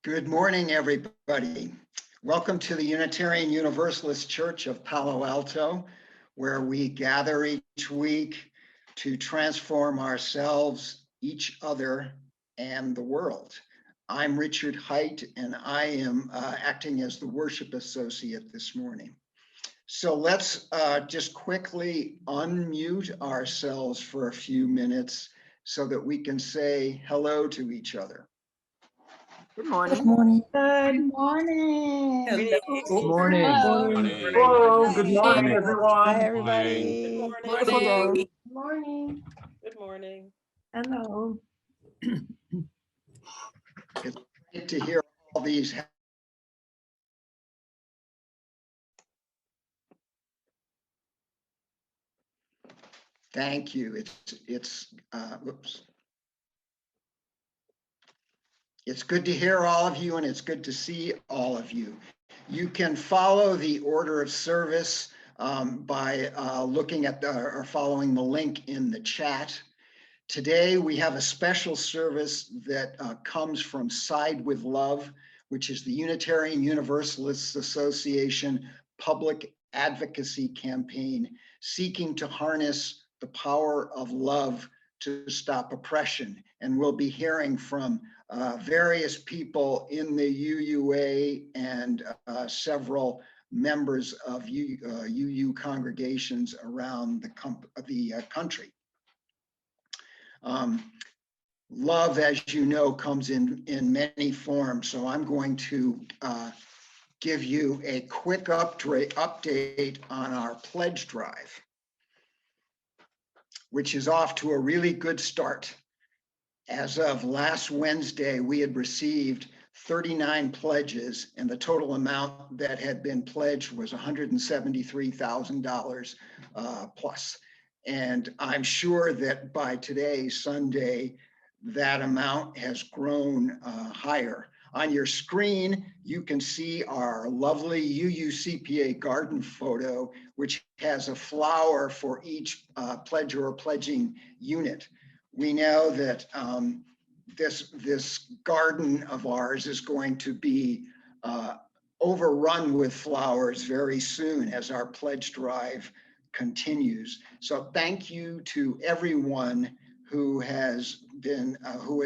Good morning, everybody. Welcome to the Unitarian Universalist Church of Palo Alto, where we gather each week to transform ourselves, each other, and the world. I'm Richard Height, and I am acting as the worship associate this morning. So let's just quickly unmute ourselves for a few minutes so that we can say hello to each other. Good morning. Good morning. Good morning. Hello. Good morning. Hello. Hello. Good morning, everyone. Hi, everybody. Wonderful day. Good morning. Good morning. Hello. It's great to hear all these. Thank you. Whoops. It's good to hear all of you, and it's good to see all of you. You can follow the order of service by looking at or following the link in the chat. Today, we have a special service that comes from Side with Love, which is the Unitarian Universalists Association public advocacy campaign seeking to harness the power of love to stop oppression. And we'll be hearing from various people in the UUA and several members of UU congregations around the country. Love, as you know, comes in many forms. So I'm going to give you a quick update on our pledge drive, which is off to a really good start. As of last Wednesday, we had received 39 pledges, and the total amount that had been pledged was $173,000 plus. And I'm sure that by today, Sunday, that amount has grown higher. On your screen, you can see our lovely UUCPA garden photo, which has a flower for each pledger or pledging unit. We know that this garden of ours is going to be overrun with flowers very soon as our pledge drive continues. So thank you to everyone who has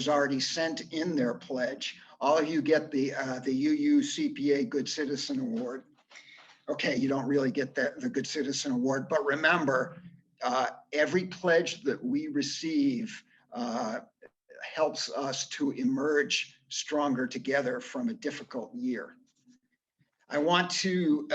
already sent in their pledge. All of you get the UUCPA Good Citizen Award. Okay, you don't really get the Good Citizen Award, but remember, every pledge that we receive helps us to emerge stronger together from a difficult year. I want to,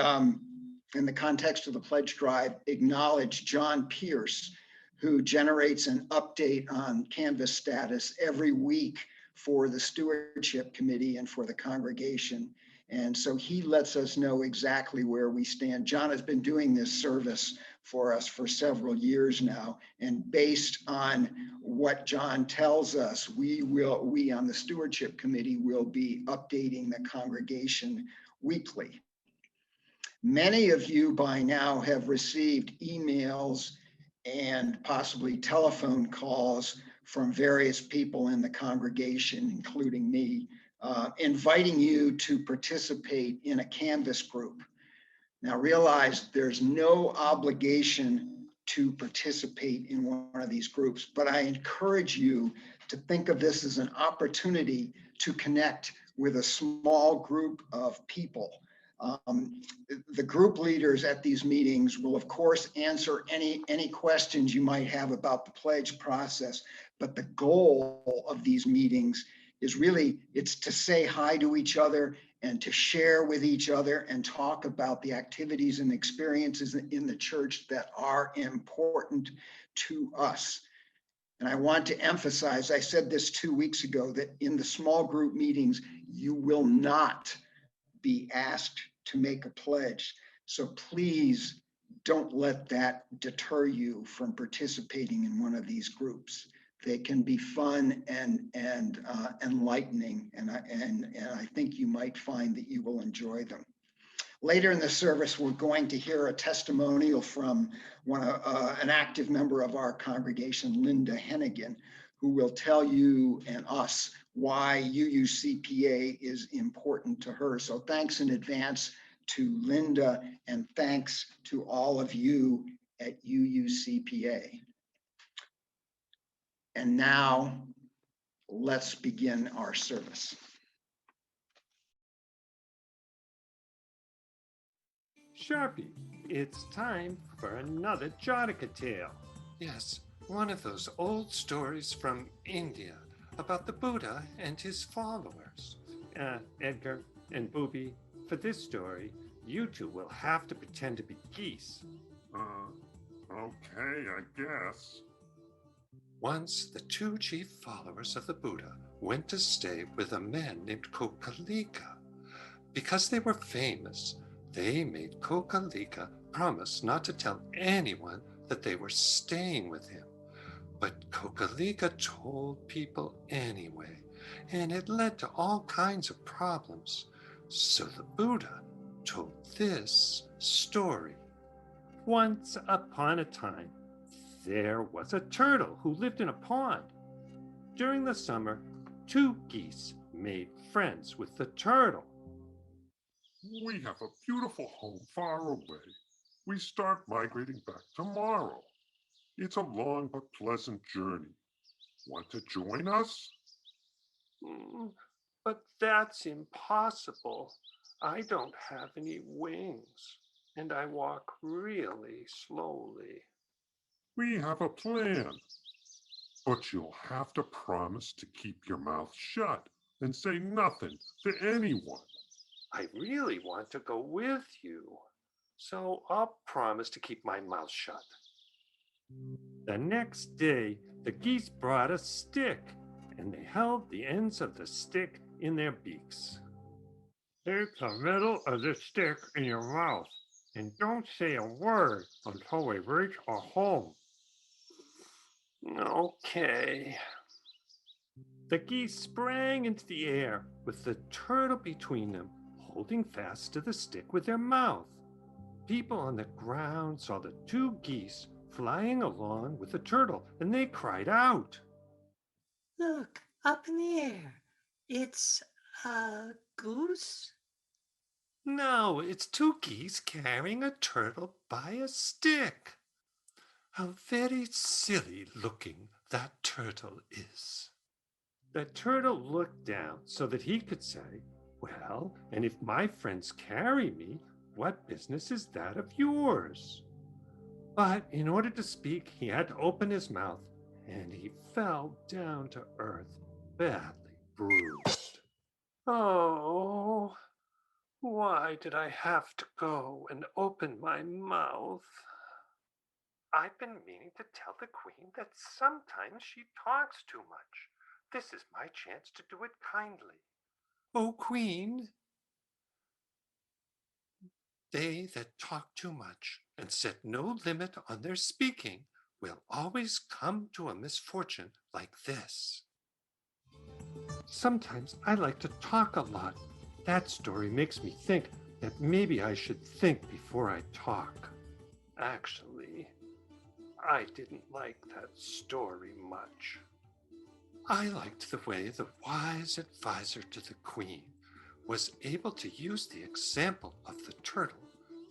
in the context of the pledge drive, acknowledge John Pierce, who generates an update on Canvas status every week for the Stewardship Committee and for the congregation. And so he lets us know exactly where we stand. John has been doing this service for us for several years now. And based on what John tells us, we on the Stewardship Committee will be updating the congregation weekly. Many of you by now have received emails and possibly telephone calls from various people in the congregation, including me, inviting you to participate in a Canvas group. Now realize there's no obligation to participate in one of these groups, but I encourage you to think of this as an opportunity to connect with a small group of people. The group leaders at these meetings will, of course, answer any questions you might have about the pledge process, but the goal of these meetings is really, it's to say hi to each other and to share with each other and talk about the activities and experiences in the church that are important to us. And I want to emphasize, I said this 2 weeks ago, that in the small group meetings, you will not be asked to make a pledge. So please don't let that deter you from participating in one of these groups. They can be fun and enlightening, and I think you might find that you will enjoy them. Later in the service, we're going to hear a testimonial from an active member of our congregation, Linda Henigin, who will tell you and us why UUCPA is important to her. So thanks in advance to Linda, and thanks to all of you at UUCPA. And now let's begin our service. Sharpie, it's time for another Jataka tale. Yes, one of those old stories from India about the Buddha and his followers. Edgar and Booby, for this story, you two will have to pretend to be geese. Okay, I guess. Once the two chief followers of the Buddha went to stay with a man named Kokalika. Because they were famous, they made Kokalika promise not to tell anyone that they were staying with him. But Kokalika told people anyway, and it led to all kinds of problems. So the Buddha told this story. Once upon a time, there was a turtle who lived in a pond. During the summer, two geese made friends with the turtle. We have a beautiful home far away. We start migrating back tomorrow. It's a long but pleasant journey. Want to join us? But that's impossible. I don't have any wings, and I walk really slowly. We have a plan. But you'll have to promise to keep your mouth shut and say nothing to anyone. I really want to go with you, so I'll promise to keep my mouth shut. The next day, the geese brought a stick, and they held the ends of the stick in their beaks. Take the middle of the stick in your mouth, and don't say a word until we reach our home. Okay. The geese sprang into the air with the turtle between them, holding fast to the stick with their mouth. People on the ground saw the two geese flying along with the turtle, and they cried out. Look, up in the air. It's a goose? No, it's two geese carrying a turtle by a stick. How very silly looking that turtle is. The turtle looked down so that he could say, well, and if my friends carry me, what business is that of yours? But in order to speak, he had to open his mouth, and he fell down to earth, badly bruised. Oh, why did I have to go and open my mouth? I've been meaning to tell the queen that sometimes she talks too much. This is my chance to do it kindly. Oh, queen, they that talk too much and set no limit on their speaking will always come to a misfortune like this. Sometimes I like to talk a lot. That story makes me think that maybe I should think before I talk. Actually, I didn't like that story much. I liked the way the wise advisor to the queen was able to use the example of the turtle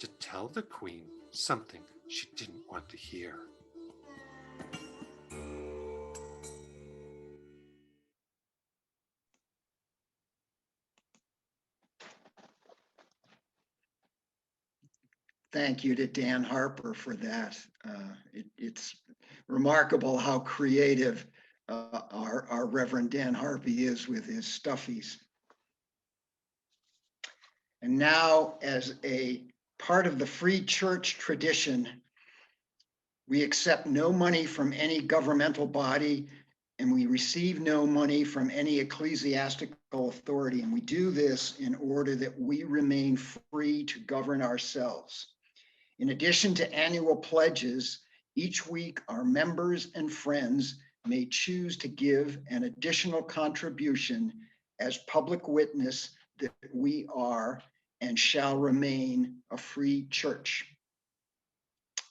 to tell the queen something she didn't want to hear. Thank you to Dan Harper for that. It's remarkable how creative our Reverend Dan Harpy is with his stuffies. And now, as a part of the Free Church tradition, we accept no money from any governmental body, and we receive no money from any ecclesiastical authority. And we do this in order that we remain free to govern ourselves. In addition to annual pledges, each week our members and friends may choose to give an additional contribution as public witness that we are and shall remain a free church.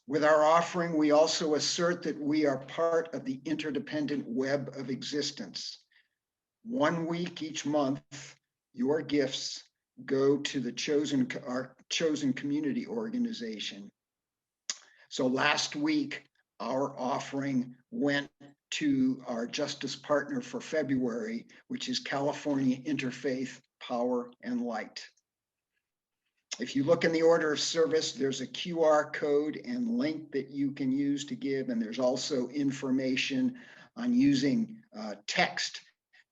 With our offering, we also assert that we are part of the interdependent web of existence. 1 week each month, your gifts go to our chosen community organization. So last week, our offering went to our Justice Partner for February, which is California Interfaith Power and Light. If you look in the order of service, there's a QR code and link that you can use to give, and there's also information on using text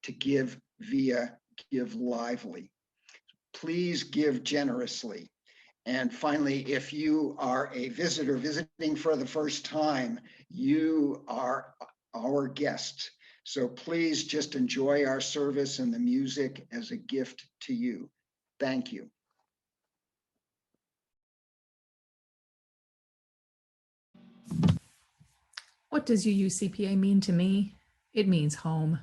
to give via Give Lively. Please give generously. And finally, if you are a visitor visiting for the first time, you are our guest. So please just enjoy our service and the music as a gift to you. Thank you. What does UUCPA mean to me? It means home.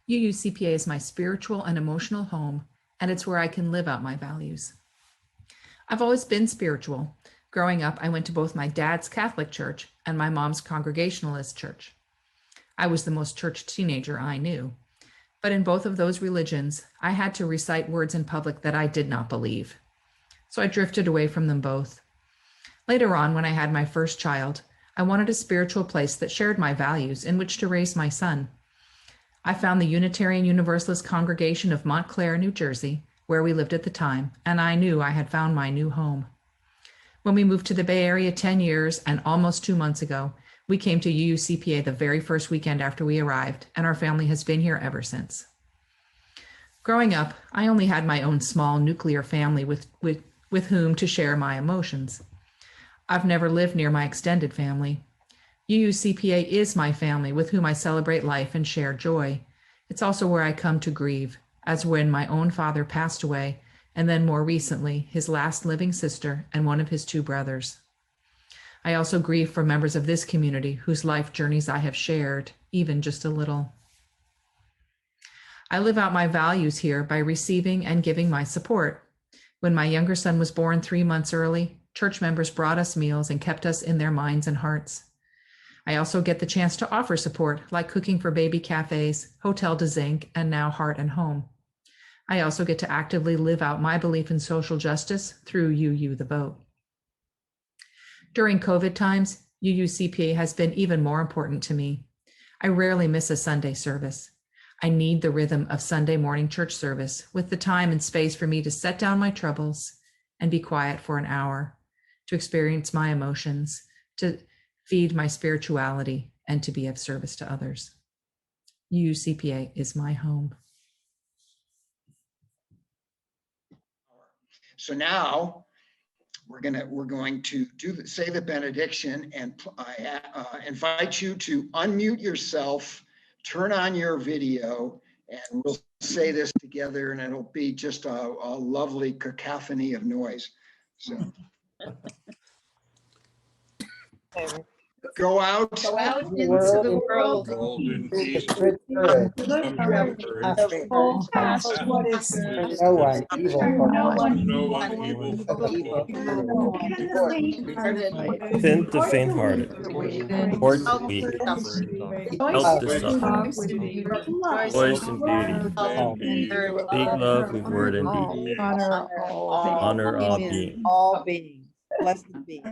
UUCPA is my spiritual and emotional home, and it's where I can live out my values. I've always been spiritual. Growing up, I went to both my dad's Catholic church and my mom's Congregationalist church. I was the most church teenager I knew. But in both of those religions, I had to recite words in public that I did not believe. So I drifted away from them both. Later on, when I had my first child, I wanted a spiritual place that shared my values in which to raise my son. I found the Unitarian Universalist Congregation of Montclair, New Jersey, where we lived at the time, and I knew I had found my new home. When we moved to the Bay Area 10 years and almost 2 months ago, we came to UUCPA the very first weekend after we arrived, and our family has been here ever since. Growing up, I only had my own small nuclear family with whom to share my emotions. I've never lived near my extended family. UUCPA is my family with whom I celebrate life and share joy. It's also where I come to grieve, as when my own father passed away, and then more recently, his last living sister and one of his 2 brothers. I also grieve for members of this community whose life journeys I have shared, even just a little. I live out my values here by receiving and giving my support. When my younger son was born 3 months early, church members brought us meals and kept us in their minds and hearts. I also get the chance to offer support, like cooking for baby cafes, Hotel de Zinc, and now Heart and Home. I also get to actively live out my belief in social justice through UU the Vote. During COVID times, UUCPA has been even more important to me. I rarely miss a Sunday service. I need the rhythm of Sunday morning church service with the time and space for me to set down my troubles and be quiet for an hour, to experience my emotions, to feed my spirituality, and to be of service to others. UUCPA is my home. So now we're going to say the benediction, and I invite you to unmute yourself, turn on your video, and we'll say this together, and it'll be just a lovely cacophony of noise. So go out into the world. What is good. No one evil for No one evil. Defend the faint-hearted, support the weak, help the suffering, rejoice in beauty, speak love with word and deed, honor all beings. All beings. Blessed be.